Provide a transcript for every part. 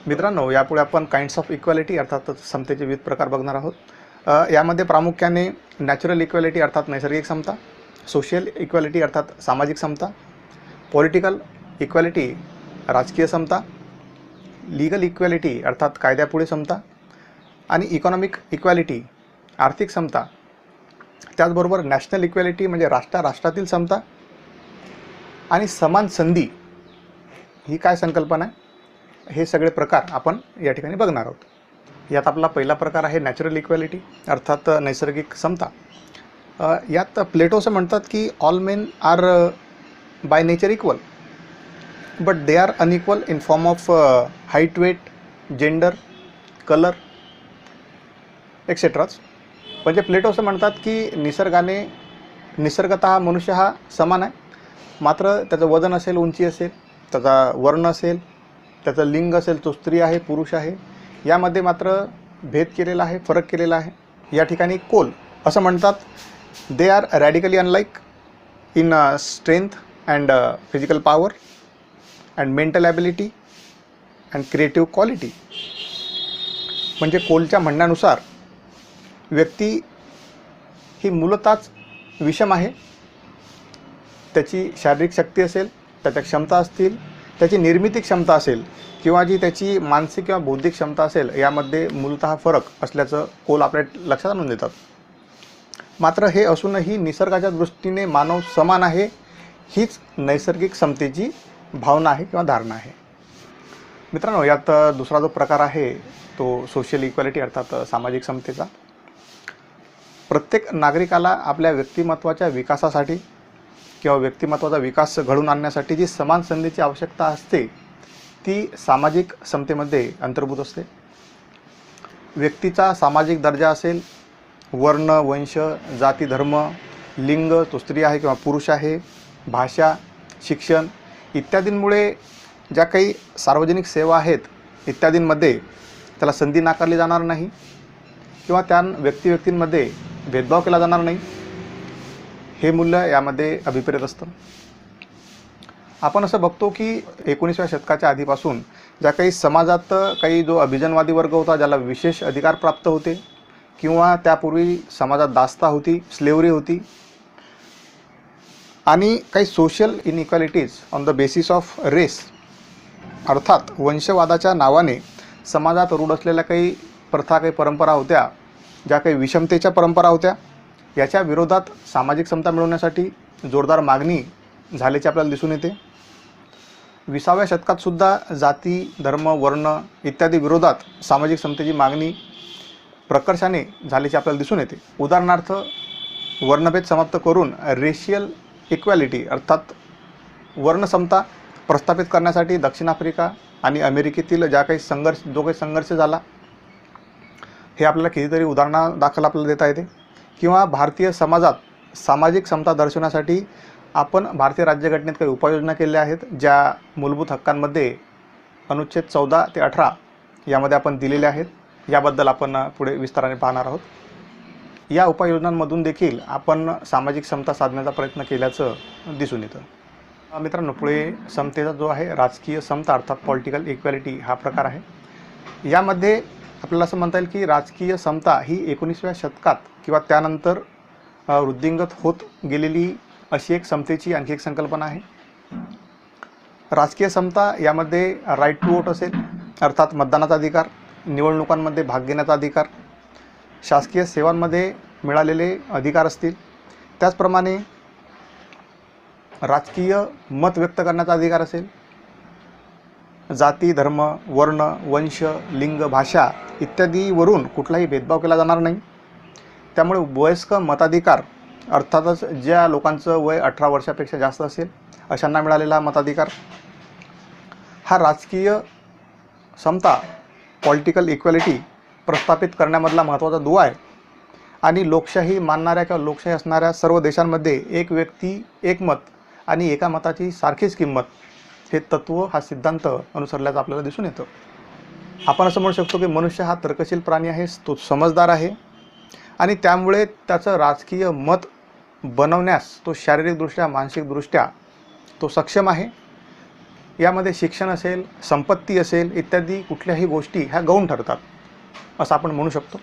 मित्रांनो, यापुढे आपण काइंड्स ऑफ इक्वालिटी अर्थात समतेचे विविध प्रकार बघणार आहोत. यामध्ये प्रामुख्याने नॅचरल इक्वालिटी अर्थात नैसर्गिक समता, सोशल इक्वालिटी अर्थात सामाजिक समता, पॉलिटिकल इक्वालिटी राजकीय समता, लीगल इक्वालिटी अर्थात कायद्यापुढे समता आणि इकॉनॉमिक इक्वालिटी आर्थिक समता, त्याचबरोबर नॅशनल इक्वालिटी म्हणजे राष्ट्रातील समता आणि समान संधी ही काय संकल्पना आहे, हे सगळे प्रकार आपण या ठिकाणी बघणार आहोत. यात आपला पहिला प्रकार आहे नॅचरल इक्वालिटी अर्थात नैसर्गिक समता. यात प्लेटो असं म्हणतात की all men are by nature equal but they are unequal in form of height, weight, gender, colour एक्सेट्राच. म्हणजे प्लेटो असं म्हणतात की निसर्गतः मनुष्य हा समान आहे, मात्र त्याचं वजन असेल, उंची असेल, त्याचा वर्ण असेल, त्याचं लिंग असेल, तो स्त्री आहे पुरुष आहे, यामध्ये मात्र भेद केलेला आहे, फरक केलेला आहे. या ठिकाणी कोल असं म्हणतात they are radically unlike in strength and physical power and mental ability and creative quality. म्हणजे कोलच्या म्हणण्यानुसार व्यक्ती ही मूलतःच विषम आहे. त्याची शारीरिक शक्ती असेल, त्याच्या क्षमता असतील, त्याची निर्मिती क्षमता असेल किंवा जी त्याची मानसिक किंवा बौद्धिक क्षमता असेल, यामध्ये मूलतः फरक असल्याचं कोल आपल्या लक्षात आणून देतात. मात्र हे असूनही निसर्गाच्या दृष्टीने मानव समान आहे, हीच नैसर्गिक समतेची भावना आहे किंवा धारणा आहे. मित्रांनो, यात दुसरा जो प्रकार आहे तो सोशल इक्वालिटी अर्थात सामाजिक समतेचा. प्रत्येक नागरिकाला आपल्या व्यक्तिमत्वाच्या विकासासाठी किंवा व्यक्तिमत्वाचा विकास घडवून आणण्यासाठी जी समान संधीची आवश्यकता असते ती सामाजिक समतेमध्ये अंतर्भूत असते. व्यक्तीचा सामाजिक दर्जा असेल, वर्ण, वंश, जाती, धर्म, लिंग, तो स्त्री आहे किंवा पुरुष आहे, भाषा, शिक्षण इत्यादींमुळे ज्या काही सार्वजनिक सेवा आहेत इत्यादींमध्ये त्याला संधी नाकारली जाणार नाही किंवा त्या व्यक्तींमध्ये भेदभाव केला जाणार नाही, हे मूल्य यामध्ये अभिप्रेत असतं. आपण असं बघतो की 19व्या शतकाच्या आधीपासून ज्या काही समाजात काही जो अभिजनवादी वर्ग होता, ज्याला विशेष अधिकार प्राप्त होते, किंवा त्यापूर्वी समाजात दास्ता होती, स्लेव्हरी होती, आणि काही social inequalities on the basis of race अर्थात वंशवादाच्या नावाने समाजात रूढ असलेल्या काही प्रथा, काही परंपरा होत्या, ज्या काही विषमतेच्या परंपरा होत्या, याच्या विरोधात सामाजिक समता मिळवण्यासाठी जोरदार मागणी झाल्याचे आपल्याला दिसून येते. 20व्या शतकातसुद्धा जाती, धर्म, वर्ण इत्यादी विरोधात सामाजिक समतेची मागणी प्रकर्षाने झाल्याचे आपल्याला दिसून येते. उदाहरणार्थ, वर्णभेद समाप्त करून रेशियल इक्वॅलिटी अर्थात वर्णसमता प्रस्थापित करण्यासाठी दक्षिण आफ्रिका आणि अमेरिकेतील जो काही संघर्ष झाला, हे आपल्याला कितीतरी उदाहरणादाखल आपल्याला देता येते. किंवा भारतीय समाजात सामाजिक समता दर्शवण्यासाठी आपण भारतीय राज्यघटनेत काही उपाययोजना केल्या आहेत, ज्या मूलभूत हक्कांमध्ये अनुच्छेद 14 ते 18 यामध्ये आपण दिलेल्या आहेत. याबद्दल आपण पुढे विस्ताराने पाहणार आहोत. या उपाययोजनांमधून देखील आपण सामाजिक समता साधण्याचा प्रयत्न केल्याचं दिसून येतं. मित्रांनो, पुढे समतेचा जो आहे राजकीय समता अर्थात पॉलिटिकल इक्वॅलिटी हा प्रकार आहे. यामध्ये आपल्याला असं म्हणता येईल की राजकीय समता ही 19व्या शतकात किंवा त्यानंतर वृद्धिंगत होत गेलेली अशी एक समतेची आणखी एक संकल्पना आहे. राजकीय समता यामध्ये राईट टू वोट असेल अर्थात मतदानाचा अधिकार, निवडणुकांमध्ये भाग घेण्याचा अधिकार, शासकीय सेवांमध्ये मिळालेले अधिकार असतील, त्याचप्रमाणे राजकीय मत व्यक्त करण्याचा अधिकार असेल, जाती, धर्म, वर्ण, वंश, लिंग, भाषा इत्यादीवरून कुठलाही भेदभाव केला जाणार नाही. त्यामुळे वयस्क मताधिकार अर्थातच ज्या लोकांचं वय 18 वर्षापेक्षा जास्त असेल अशांना मिळालेला मताधिकार, हा राजकीय समता पॉलिटिकल इक्वॅलिटी प्रस्थापित करण्यामधला महत्त्वाचा दुवा आहे. आणि लोकशाही मानणाऱ्या किंवा लोकशाही असणाऱ्या सर्व देशांमध्ये एक व्यक्ती एक मत आणि एका मताची सारखीच किंमत हे तत्त्व, हा सिद्धांत अनुसरल्याचं आपल्याला दिसून येतं. आपण असं म्हणू शकतो की मनुष्य हा तर्कशील प्राणी आहे, तो समजदार आहे आणि त्यामुळे त्याचं राजकीय मत बनवण्यास तो शारीरिकदृष्ट्या, मानसिकदृष्ट्या तो सक्षम आहे. यामध्ये शिक्षण असेल, संपत्ती असेल इत्यादी कुठल्याही गोष्टी ह्या गौण ठरतात असं आपण म्हणू शकतो.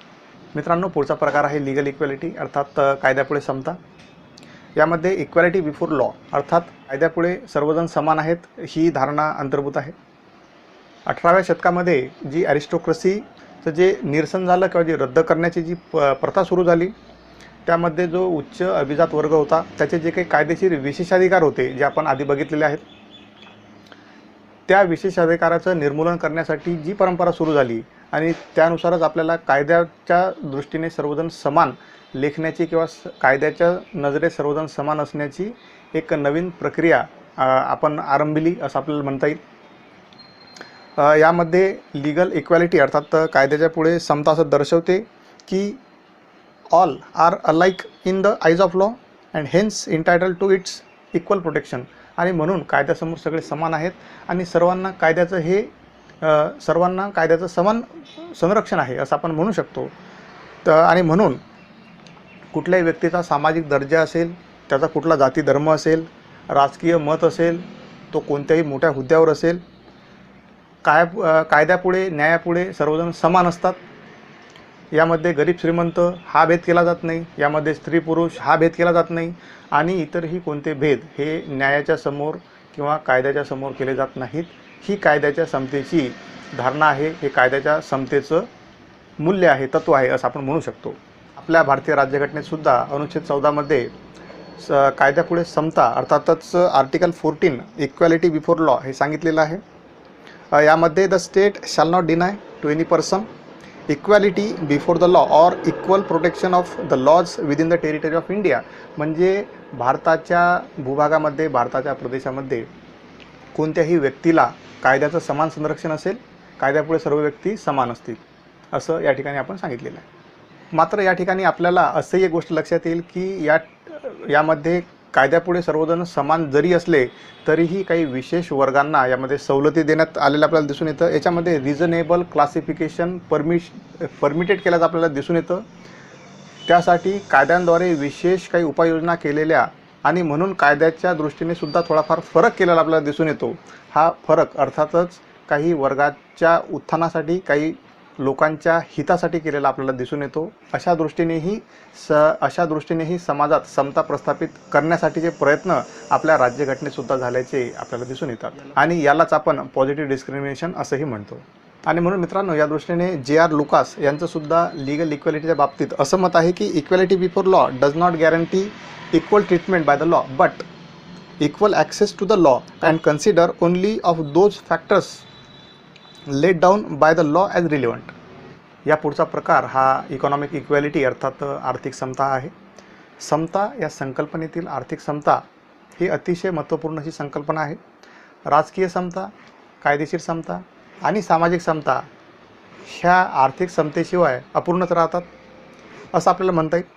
मित्रांनो, पुढचा प्रकार आहे लीगल इक्वॅलिटी अर्थात कायद्यापुढे समता. यामध्ये इक्वॅलिटी बिफोर लॉ अर्थात कायद्यापुढे सर्वजण समान आहेत ही धारणा अंतर्भूत आहे. 18व्या शतकामध्ये जी ॲरिस्टोक्रसीचं जे निरसन झालं किंवा जी रद्द करण्याची जी प्रथा सुरू झाली, त्यामध्ये जो उच्च अभिजात वर्ग होता त्याचे जे काही कायदेशीर विशेषाधिकार होते जे आपण आधी बघितलेले आहेत, त्या विशेषाधिकाराचं निर्मूलन करण्यासाठी जी परंपरा सुरू झाली आणि त्यानुसारच आपल्याला कायद्याच्या दृष्टीने सर्वजण समान लेखण्याची किंवा कायद्याच्या नजरेत सर्वजण समान असण्याची एक नवीन प्रक्रिया आपण आरंभिली असं आपल्याला म्हणता येईल. यामध्ये लीगल इक्वॅलिटी अर्थात कायद्याच्या पुढे समता असं दर्शवते की all are alike in the eyes of law and hence entitle to its equal protection. आणि म्हणून कायद्यासमोर सगळे समान आहेत आणि सर्वांना कायद्याचं समान संरक्षण आहे असं आपण म्हणू शकतो. आणि म्हणून कुठल्याही व्यक्तीचा सामाजिक दर्जा असेल, त्याचा कुठला जाती धर्म असेल, राजकीय मत असेल, तो कोणत्याही मोठ्या हुद्द्यावर असेल, कायद्यापुढे न्यायापुढे सर्वजण समान असतात. यामध्ये गरीब श्रीमंत हा भेद केला जात नाही, यामध्ये स्त्री पुरुष हा भेद केला जात नाही आणि इतरही कोणते भेद हे न्यायाच्या समोर किंवा कायद्याच्या समोर केले जात नाहीत. ही कायद्याच्या समतेची धारणा आहे, हे कायद्याच्या समतेचं मूल्य आहे, तत्त्व आहे असं आपण म्हणू शकतो. आपल्या भारतीय राज्यघटनेतसुद्धा अनुच्छेद 14मध्ये कायद्यापुढे समता अर्थातच आर्टिकल 14 इक्वॅलिटी बिफोर लॉ हे सांगितलेलं आहे. यामध्ये the state shall not deny to any person equality before the law or equal protection of the laws within the territory of India. म्हणजे भारताच्या भूभागामध्ये, भारताच्या प्रदेशामध्ये कोणत्याही व्यक्तीला कायद्याचं समान संरक्षण असेल, कायद्यापुढे सर्व व्यक्ती समान असतील असं या ठिकाणी आपण सांगितलेलं आहे. मात्र या ठिकाणी आपल्याला असंही एक गोष्ट लक्षात येईल की यामध्ये कायद्यापुढे सर्वजण समान जरी असले तरीही काही विशेष वर्गांना यामध्ये सवलती देण्यात आलेल्या आपल्याला दिसून येतं. याच्यामध्ये रिझनेबल क्लासिफिकेशन परमिटेड केल्याचं आपल्याला दिसून येतं. त्यासाठी कायद्यांद्वारे विशेष काही उपाययोजना केलेल्या आणि म्हणून कायद्याच्या दृष्टीने सुद्धा थोडाफार फरक केलेला आपल्याला दिसून येतो. हा फरक अर्थातच काही वर्गाच्या उत्थानासाठी, काही लोकांच्या हितासाठी केलेला आपल्याला दिसून येतो. अशा दृष्टीनेही समाजात समता प्रस्थापित करण्यासाठीचे प्रयत्न आपल्या राज्यघटनेतसुद्धा झाल्याचे आपल्याला दिसून येतात आणि यालाच आपण पॉझिटिव्ह डिस्क्रिमिनेशन असंही म्हणतो. आणि म्हणून मित्रांनो, या दृष्टीने J.R. लुकास यांचंसुद्धा लीगल इक्वॅलिटीच्या बाबतीत असं मत आहे की equality before law does not guarantee equal treatment by the law but equal access to the law and consider only of those factors let down by the law as relevant. या पुढचा प्रकार हा economic equality अर्थात आर्थिक समता आहे. समता या संकल्पनेतील आर्थिक समता ही अतिशय महत्त्वपूर्ण अशी संकल्पना आहे. राजकीय समता, कायदेशीर समता आणि सामाजिक समता ह्या आर्थिक समतेशिवाय अपूर्णच राहतात असं आपल्याला म्हणता येईल.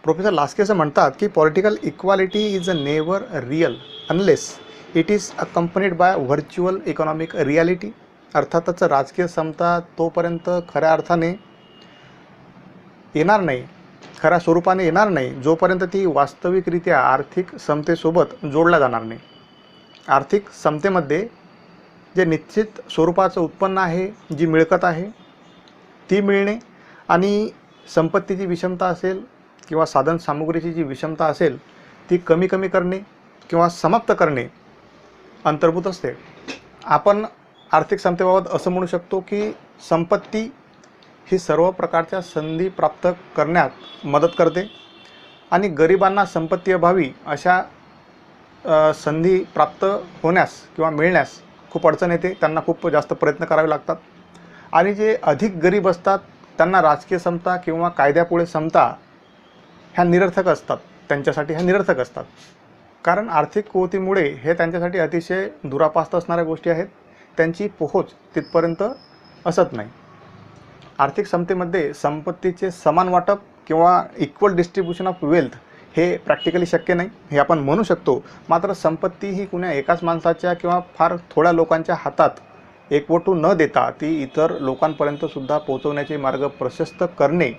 प्रोफेसर लास्के असं म्हणतात की political equality is a never real unless it is accompanied by virtual economic reality. अर्थातच राजकीय समता तोपर्यंत खऱ्या अर्थाने येणार नाही, खऱ्या स्वरूपाने येणार नाही जोपर्यंत ती वास्तविकरित्या आर्थिक समतेसोबत जोडल्या जाणार नाही. आर्थिक समतेमध्ये जे निश्चित स्वरूपाचं उत्पन्न आहे, जी मिळकत आहे ती मिळणे आणि संपत्तीची विषमता असेल किंवा साधन सामुग्रीची जी विषमता असेल ती कमी करणे किंवा समाप्त करणे अंतर्भूत असते. आपण आर्थिक समतेबाबत असं म्हणू शकतो की संपत्ती ही सर्व प्रकारच्या संधी प्राप्त करण्यात मदत करते आणि गरिबांना संपत्तीअभावी अशा संधी प्राप्त होण्यास किंवा मिळण्यास खूप अडचण येते. त्यांना खूप जास्त प्रयत्न करावे लागतात आणि जे अधिक गरीब असतात त्यांना राजकीय समता किंवा कायद्यापुढे समता ह्या निरर्थक असतात. त्यांच्यासाठी ह्या निरर्थक असतात कारण आर्थिक कुवतीमुळे हे त्यांच्यासाठी अतिशय दुरापास्त असणाऱ्या गोष्टी आहेत. त्यांची पोहोच तिथपर्यंत असत नाही. आर्थिक समतेमध्ये संपत्तीचे समान वाटप किंवा इक्वल डिस्ट्रीब्युशन ऑफ वेल्थ हे प्रॅक्टिकली शक्य नाही हे आपण म्हणू शकतो. मात्र संपत्ती ही कुण्या एकाच माणसाच्या किंवा फार थोड्या लोकांच्या हातात एकवटू न देता ती इतर लोकांपर्यंतसुद्धा पोहोचवण्याचे मार्ग प्रशस्त करणे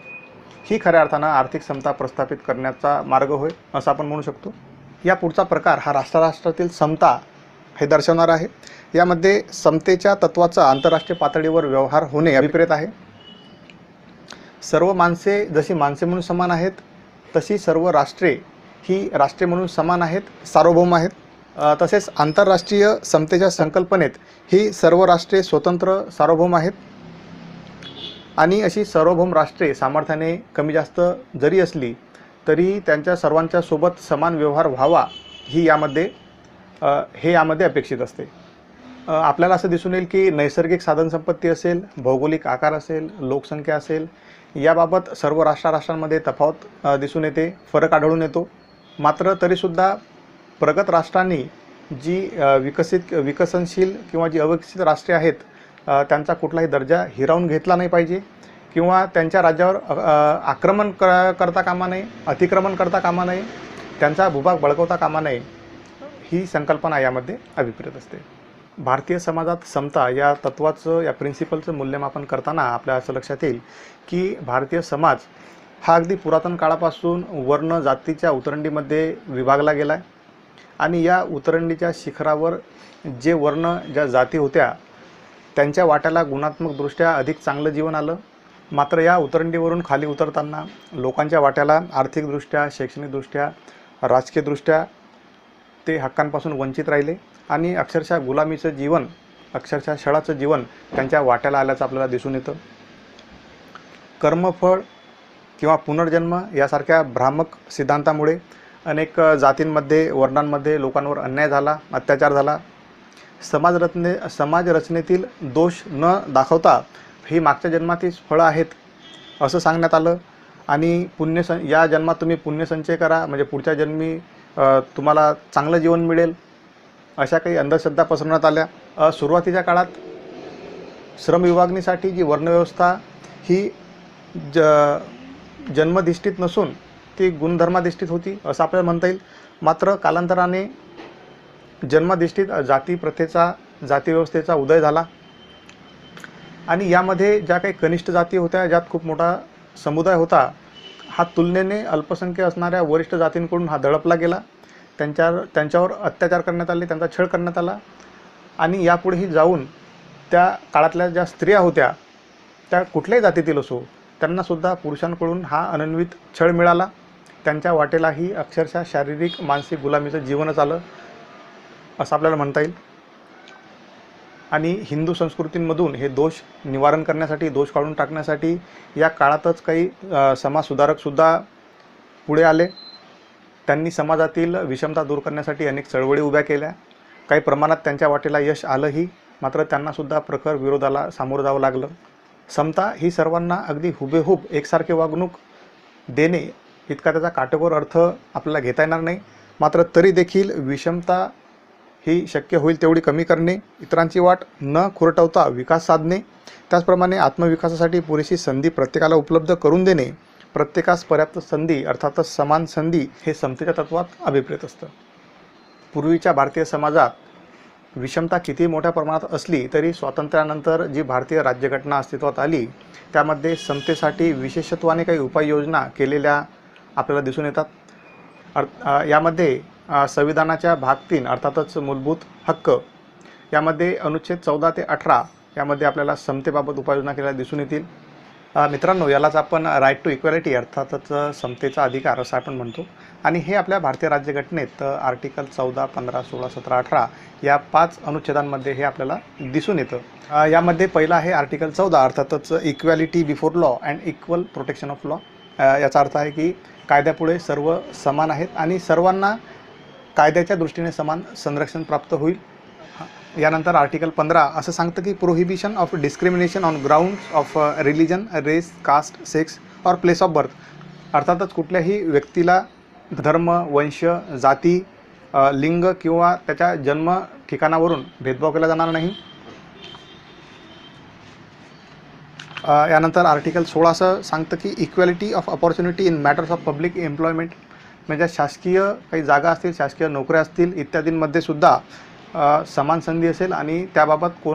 ही खऱ्या अर्थानं आर्थिक समता प्रस्थापित करण्याचा मार्ग होय असं आपण म्हणू शकतो. या पुढचा प्रकार हा राष्ट्रातील समता हे दर्शवणार आहे. यामध्ये समतेच्या तत्त्वाचा आंतरराष्ट्रीय पातळीवर व्यवहार होणे अभिप्रेत आहे. सर्व माणसे जशी माणसे म्हणून समान आहेत, तशी सर्व राष्ट्रे ही राष्ट्रे म्हणून समान आहेत, सार्वभौम आहेत. तसेच आंतरराष्ट्रीय समतेच्या संकल्पनेत ही सर्व राष्ट्रे स्वतंत्र सार्वभौम आहेत आणि अशी सार्वभौम राष्ट्रे सामर्थ्याने कमी जास्त जरी असली तरी त्यांच्या सर्वांच्या सोबत समान व्यवहार व्हावा ही यामध्ये अपेक्षित असते. आपल्याला असं दिसून येईल की नैसर्गिक साधनसंपत्ती असेल, भौगोलिक आकार असेल, लोकसंख्या असेल, याबाबत सर्व राष्ट्रांमध्ये तफावत दिसून येते, फरक आढळून येतो. मात्र तरीसुद्धा प्रगत राष्ट्रांनी जी विकसनशील किंवा जी अविकसित राष्ट्रे आहेत त्यांचा कुठलाही दर्जा हिरावून घेतला नाही पाहिजे किंवा त्यांच्या राज्यावर आक्रमण करता कामा नये, अतिक्रमण करता कामा नये, त्यांचा भूभाग बळकावता कामा नये, ही संकल्पना यामध्ये अभिप्रेत असते. भारतीय समाजात समता या तत्त्वाचं, या प्रिन्सिपलचं मूल्यमापन करताना आपल्या असं लक्षात येईल की भारतीय समाज हा अगदी पुरातन काळापासून वर्ण जातीच्या उतरंडीमध्ये विभागला गेला आहे आणि या उतरंडीच्या शिखरावर जे वर्ण, ज्या जाती होत्या त्यांच्या वाट्याला गुणात्मकदृष्ट्या अधिक चांगलं जीवन आलं. मात्र या उतरंडीवरून खाली उतरताना लोकांच्या वाट्याला आर्थिकदृष्ट्या, शैक्षणिकदृष्ट्या, राजकीयदृष्ट्या ते हक्कांपासून वंचित राहिले आणि अक्षरशः गुलामीचं जीवन, अक्षरशः छळाचं जीवन त्यांच्या वाट्याला आल्याचं आपल्याला दिसून येतं. कर्मफळ किंवा पुनर्जन्म यासारख्या भ्रामक सिद्धांतामुळे अनेक जातींमध्ये, वर्णांमध्ये लोकांवर अन्याय झाला, अत्याचार झाला. समाजरचनेतील दोष न दाखवता ही मागच्या जन्मातील फळं आहेत असं सांगण्यात आलं आणि या जन्मात तुम्ही पुण्यसंचय करा म्हणजे पुढच्या जन्मी तुम्हाला चांगलं जीवन मिळेल, अशा काही अंधश्रद्धा पसरवण्यात आल्या. सुरुवातीच्या काळात श्रमविभागणीसाठी जी वर्णव्यवस्था ही जन्मधिष्ठित नसून ती गुणधर्माधिष्ठित होती असं आपल्याला म्हणता येईल. मात्र कालांतराने जन्मधिष्ठित जातीप्रथेचा, जातीव्यवस्थेचा उदय झाला आणि यामध्ये ज्या काही कनिष्ठ जाती होत्या, ज्यात खूप मोठा समुदाय होता, हा तुलनेने अल्पसंख्य असणाऱ्या वरिष्ठ जातींकडून हा दडपला गेला. त्यांच्यावर अत्याचार करण्यात आले, त्यांचा छळ करण्यात आला आणि यापुढेही जाऊन त्या काळातल्या ज्या स्त्रिया होत्या त्या कुठल्याही जातीतील असो त्यांनासुद्धा पुरुषांकडून हा अनन्वित छळ मिळाला. त्यांच्या वाटेलाही अक्षरशः शारीरिक, मानसिक गुलामीचं जीवनच आलं असं आपल्याला म्हणता येईल. आणि हिंदू संस्कृतींमधून हे दोष निवारण करण्यासाठी, दोष काढून टाकण्यासाठी या काळातच काही समाजसुधारकसुद्धा पुढे आले. त्यांनी समाजातील विषमता दूर करण्यासाठी अनेक चळवळी उभ्या केल्या. काही प्रमाणात त्यांच्या वाटेला यश आलंही, मात्र त्यांनासुद्धा प्रखर विरोधाला सामोरं जावं लागलं. समता ही सर्वांना अगदी हुबेहूब एकसारखे वागणूक देणे इतका त्याचा काटेकोर अर्थ आपल्याला घेता येणार नाही. मात्र तरी देखील विषमता ही शक्य होईल तेवढी कमी करणे, इतरांची वाट न खुरटवता विकास साधणे, त्याचप्रमाणे आत्मविकासासाठी पुरेशी संधी प्रत्येकाला उपलब्ध करून देणे, प्रत्येकास पर्याप्त संधी अर्थातच समान संधी हे समतेच्या तत्वात अभिप्रेत असतं. पूर्वीच्या भारतीय समाजात विषमता किती मोठ्या प्रमाणात असली तरी स्वातंत्र्यानंतर जी भारतीय राज्यघटना अस्तित्वात आली त्यामध्ये समतेसाठी विशेषत्वाने काही उपाययोजना केलेल्या आपल्याला दिसून येतात. यामध्ये संविधानाच्या भाग 3 अर्थातच मूलभूत हक्क यामध्ये अनुच्छेद 14 ते 18 यामध्ये आपल्याला समतेबाबत उपाययोजना केलेल्या दिसून येतील. मित्रांनो, यालाच आपण राईट टू इक्वॅलिटी अर्थातच समतेचा अधिकार असं आपण म्हणतो आणि हे आपल्या भारतीय राज्यघटनेत आर्टिकल 14, 15, 16, 17, 18 या 5 अनुच्छेदांमध्ये हे आपल्याला दिसून येतं. यामध्ये पहिला आहे आर्टिकल 14 अर्थातच equality before law and equal protection of law. याचा अर्थ आहे की कायद्यापुढे सर्व समान आहेत आणि सर्वांना कायद्याच्या दृष्टीने समान संरक्षण प्राप्त होईल. यानंतर आर्टिकल 15 असं सांगतं की prohibition of discrimination on grounds of religion, race, caste, sex और प्लेस ऑफ बर्थ. अर्थातच कुठल्याही व्यक्तीला धर्म, वंश, जाती, लिंग किंवा त्याच्या जन्म ठिकाणावरून भेदभाव केला जाणार नाही. यानंतर आर्टिकल 16 असं सांगतं की equality of opportunity in matters of public employment. म्हणजे शासकीय काही जागा असतील, शासकीय नोकऱ्या असतील इत्यादींमध्ये सुद्धा समान संधी असेल आणि त्याबाबत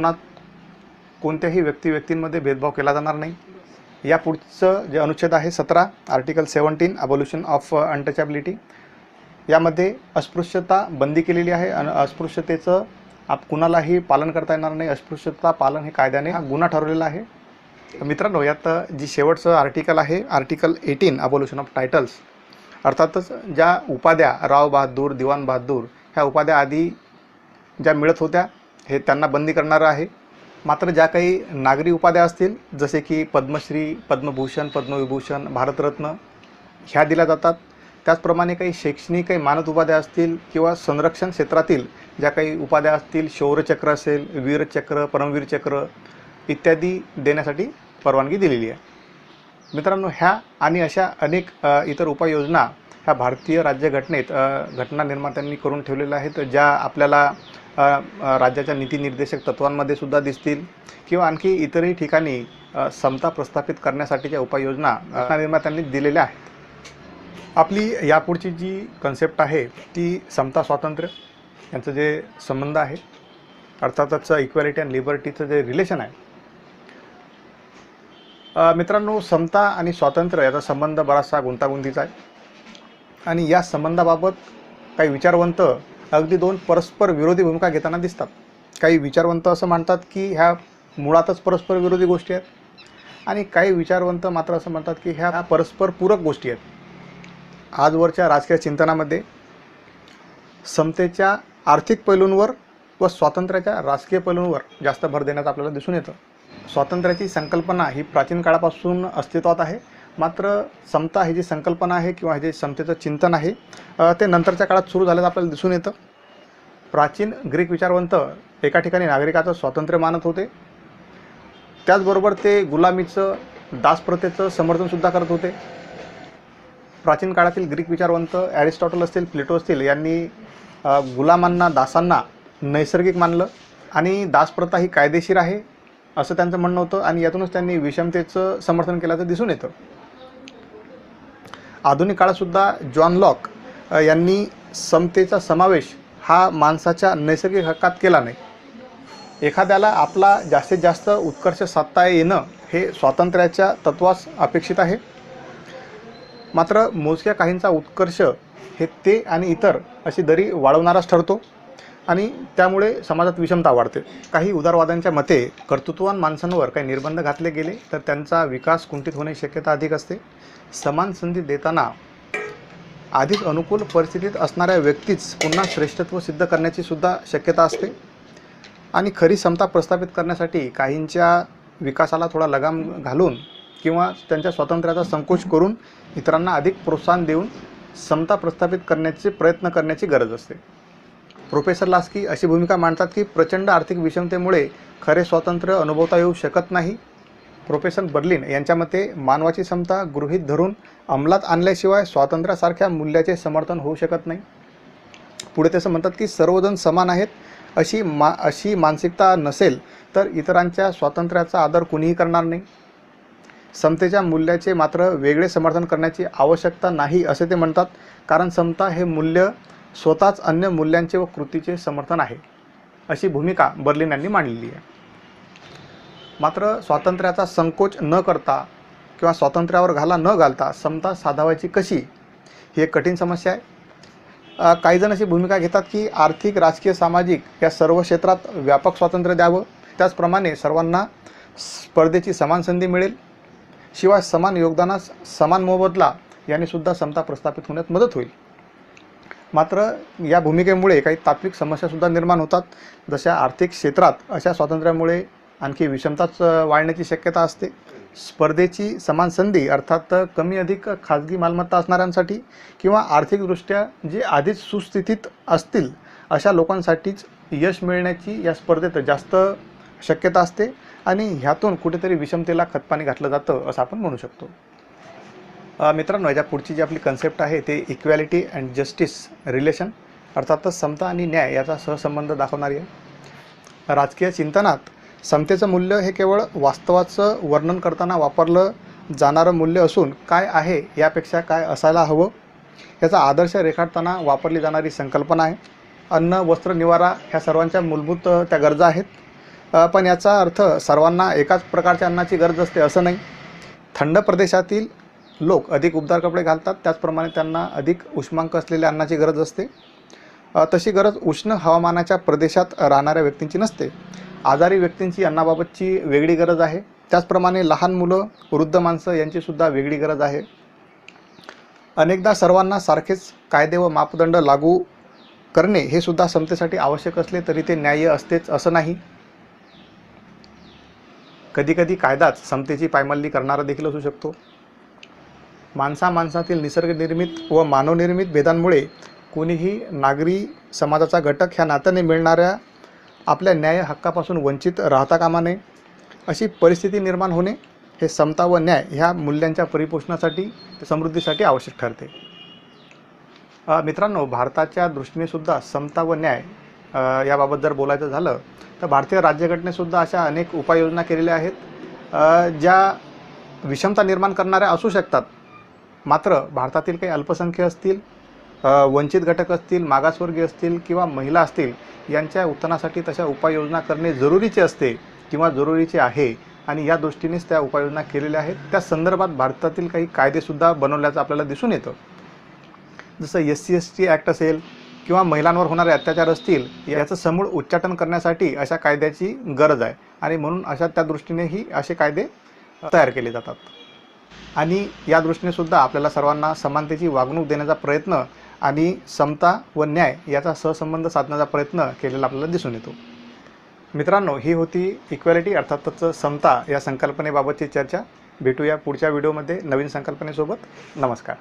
कोणत्याही व्यक्तींमध्ये भेदभाव केला जाणार नाही. या पुढचं जे अनुच्छेद आहे 17 आर्टिकल 17 अबोल्युशन ऑफ अनटचॅबिलिटी. यामध्ये अस्पृश्यता बंदी केलेली आहे आणि अस्पृश्यतेचं कुणालाही पालन करता येणार नाही. अस्पृश्यता पालन हे कायद्याने हा गुन्हा ठरवलेला आहे. मित्रांनो, यात जी शेवटचं आर्टिकल आहे, आर्टिकल 18 अबोल्युशन ऑफ टायटल्स, अर्थातच ज्या उपाध्या राव बहादूर, दिवाण बहादूर ह्या उपाध्या आधी ज्या मिळत होत्या हे त्यांना बंदी करणारं आहे. मात्र ज्या काही नागरी उपाध्या असतील जसे की पद्मश्री, पद्मभूषण, पद्मविभूषण, भारतरत्न ह्या दिल्या जातात. त्याचप्रमाणे काही शैक्षणिक काही मानद उपाध्या असतील किंवा संरक्षण क्षेत्रातील ज्या काही उपाध्या असतील, शौर्यचक्र असेल, वीरचक्र, परमवीर चक्र इत्यादी देण्यासाठी परवानगी दिलेली आहे. मित्रांनो, ह्या आणि अशा अनेक इतर उपाययोजना ह्या भारतीय राज्यघटनेत घटना निर्मात्यांनी करून ठेवलेल्या आहेत, ज्या आपल्याला राज्याच्या नीतिनिर्देशक तत्वांमध्ये सुद्धा दिसतील किंवा आणखी इतरही ठिकाणी समता प्रस्थापित करण्यासाठीच्या उपाययोजना घटना निर्मात्यांनी दिलेल्या आहेत. आपली यापुढची जी कन्सेप्ट आहे ती समता स्वातंत्र्य यांचं जे संबंध आहे, अर्थातच इक्वॅलिटी अँड लिबर्टीचं जे रिलेशन आहे. मित्रांनो, समता आणि स्वातंत्र्य याचा संबंध बराचसा गुंतागुंतीचा आहे आणि या संबंधाबाबत काही विचारवंत अगदी दोन परस्पर विरोधी भूमिका घेताना दिसतात. काही विचारवंत असं मानतात की ह्या मुळातच परस्पर विरोधी गोष्टी आहेत आणि काही विचारवंत मात्र असं म्हणतात की ह्या परस्पर पूरक गोष्टी आहेत. आजवरच्या राजकीय चिंतनामध्ये समतेच्या आर्थिक पैलूंवर व स्वातंत्र्याच्या राजकीय पैलूंवर जास्त भर देण्याचं आपल्याला दिसून येतं. स्वातंत्र्याची संकल्पना ही प्राचीन काळापासून अस्तित्वात आहे, मात्र समता ही जी संकल्पना आहे किंवा हे जे समतेचं चिंतन आहे ते नंतरच्या काळात सुरू झाल्याचं आपल्याला दिसून येतं. प्राचीन ग्रीक विचारवंत एका ठिकाणी नागरिकाचं स्वातंत्र्य मानत होते, त्याचबरोबर ते गुलामीचं, दासप्रथेचं समर्थनसुद्धा करत होते. प्राचीन काळातील ग्रीक विचारवंत ॲरिस्टॉटल असतील, प्लेटो असतील यांनी गुलामांना, दासांना नैसर्गिक मानलं आणि दासप्रथा ही कायदेशीर आहे असं त्यांचं म्हणणं होतं आणि यातूनच त्यांनी विषमतेचं समर्थन केल्याचं दिसून येतं. आधुनिक काळातसुद्धा जॉन लॉक यांनी समतेचा समावेश हा माणसाच्या नैसर्गिक हक्कात केला नाही. एखाद्याला आपला जास्तीत जास्त उत्कर्ष साधता येणं हे स्वातंत्र्याच्या तत्वास अपेक्षित आहे, मात्र मोजक्या काहींचा उत्कर्ष हे ते आणि इतर अशी दरी वाढवणाराच ठरतो आणि त्यामुळे समाजात विषमता वाढते. काही उदारवाद्यांच्या मते कर्तृत्ववान माणसांवर काही निर्बंध घातले गेले तर त्यांचा विकास कुंठित होण्याची शक्यता अधिक असते. समान संधी देताना आधीच अनुकूल परिस्थितीत असणाऱ्या व्यक्तीच पुन्हा श्रेष्ठत्व सिद्ध करण्याची सुद्धा शक्यता असते आणि खरी समता प्रस्थापित करण्यासाठी काहींच्या विकासाला थोडा लगाम घालून किंवा त्यांच्या स्वातंत्र्याचा संकोच करून इतरांना अधिक प्रोत्साहन देऊन समता प्रस्थापित करण्याचे प्रयत्न करण्याची गरज असते. प्रोफेसर लास्की अशी भूमिका मांडतात की प्रचंड आर्थिक विषमतेमुळे खरे स्वातंत्र्य अनुभवता येऊ शकत नाही. प्रोफेसर बर्लिन यांच्या मते मानवाची समता गृहीत धरून अंमलात आणल्याशिवाय स्वातंत्र्यासारख्या मूल्याचे समर्थन होऊ शकत नाही. पुढे ते असं म्हणतात की सर्वजण समान आहेत अशी मानसिकता नसेल तर इतरांच्या स्वातंत्र्याचा आदर कुणीही करणार नाही. समतेच्या मूल्याचे मात्र वेगळे समर्थन करण्याची आवश्यकता नाही असे ते म्हणतात, कारण समता हे मूल्य स्वतःच अन्य मूल्यांचे व कृतीचे समर्थन आहे, अशी भूमिका बर्लिन यांनी मांडलेली आहे. मात्र स्वातंत्र्याचा संकोच न करता किंवा स्वातंत्र्यावर घाला न घालता समता साधावायची कशी, ही एक कठीण समस्या आहे. काही जण अशी भूमिका घेतात की आर्थिक, राजकीय, सामाजिक या सर्व क्षेत्रात व्यापक स्वातंत्र्य द्यावं, त्याचप्रमाणे सर्वांना स्पर्धेची समान संधी मिळेल, शिवाय समान योगदानास समान मोबदला याने सुद्धा समता प्रस्थापित होण्यात मदत होईल. मात्र या भूमिकेमुळे काही तात्विक समस्यासुद्धा निर्माण होतात, जशा आर्थिक क्षेत्रात अशा स्वातंत्र्यामुळे आणखी विषमताच वाढण्याची शक्यता असते. स्पर्धेची समान संधी अर्थात कमी अधिक खाजगी मालमत्ता असणाऱ्यांसाठी किंवा आर्थिकदृष्ट्या जे आधीच सुस्थितीत असतील अशा लोकांसाठीच यश मिळण्याची या स्पर्धेत जास्त शक्यता असते आणि ह्यातून कुठेतरी विषमतेला खतपाणी घातलं जातं असं आपण म्हणू शकतो. मित्रांनो, याच्या पुढची जी आपली कन्सेप्ट आहे ते इक्वॅलिटी अँड जस्टिस रिलेशन, अर्थातच समता आणि न्याय याचा सहसंबंध दाखवणारी आहे. राजकीय चिंतनात समतेचं मूल्य हे केवळ वास्तवाचं वर्णन करताना वापरलं जाणारं मूल्य असून काय आहे यापेक्षा काय असायला हवं याचा आदर्श रेखाटताना वापरली जाणारी संकल्पना आहे. अन्न, वस्त्र, निवारा ह्या सर्वांच्या मूलभूत त्या गरजा आहेत, पण याचा अर्थ सर्वांना एकाच प्रकारच्या अन्नाची गरज असते असं नाही. थंड प्रदेशातील लोक अधिक उबदार कपडे घालतात, त्याचप्रमाणे त्यांना अधिक उष्मांक असलेल्या अन्नाची गरज असते. तशी गरज उष्ण हवामानाच्या प्रदेशात राहणाऱ्या व्यक्तींची नसते. आजारी व्यक्तींची अन्नाबाबतची वेगळी गरज आहे. त्याचप्रमाणे लहान मुलं, वृद्ध माणसं यांचीसुद्धा वेगळी गरज आहे. अनेकदा सर्वांना सारखेच कायदे व मापदंड लागू करणे हे सुद्धा समतेसाठी आवश्यक असले तरी ते न्याय्य असतेच असं नाही. कधीकधी कायदाच समतेची पायमल्ली करणारा देखील असू शकतो. माणसामाणसातील निसर्गनिर्मित व मानवनिर्मित भेदांमुळे कोणीही नागरी समाजाचा घटक ह्या नात्याने मिळणाऱ्या आपल्या न्याय हक्कापासून वंचित राहता कामा नये. अशी परिस्थिती निर्माण होणे हे समता व न्याय ह्या मूल्यांच्या परिपोषणासाठी, समृद्धीसाठी आवश्यक ठरते. मित्रांनो, भारताच्या दृष्टीने सुद्धा समता व न्याय याबाबत जर बोलायचं झालं तर भारतीय राज्यघटनेसुद्धा अशा अनेक उपाययोजना केलेल्या आहेत ज्या विषमता निर्माण करणाऱ्या असू शकतात. मात्र भारतातील काही अल्पसंख्य असतील, वंचित घटक असतील, मागासवर्गीय असतील किंवा महिला असतील यांच्या उत्थानासाठी तशा उपाययोजना करणे जरुरीचे असते किंवा जरुरीचे आहे आणि या दृष्टीनेच त्या उपाययोजना केलेल्या आहेत. त्या संदर्भात भारतातील काही कायदेसुद्धा बनवल्याचं आपल्याला दिसून येतं. जसं SC/ST ॲक्ट असेल किंवा महिलांवर होणारे अत्याचार असतील याचं समूळ उच्चाटन करण्यासाठी अशा कायद्याची गरज आहे आणि म्हणून अशा त्या दृष्टीनेही असे कायदे तयार केले जातात. आणि या दृष्टीने सुद्धा आपल्याला सर्वांना समानतेची वागणूक देण्याचा प्रयत्न आणि समता व न्याय याचा सहसंबंध साधण्याचा प्रयत्न केलेला आपल्याला दिसून येतो. मित्रांनो, ही होती इक्वॅलिटी अर्थातच समता या संकल्पनेबाबतची चर्चा. भेटूया पुढच्या व्हिडिओमध्ये नवीन संकल्पनेसोबत. नमस्कार.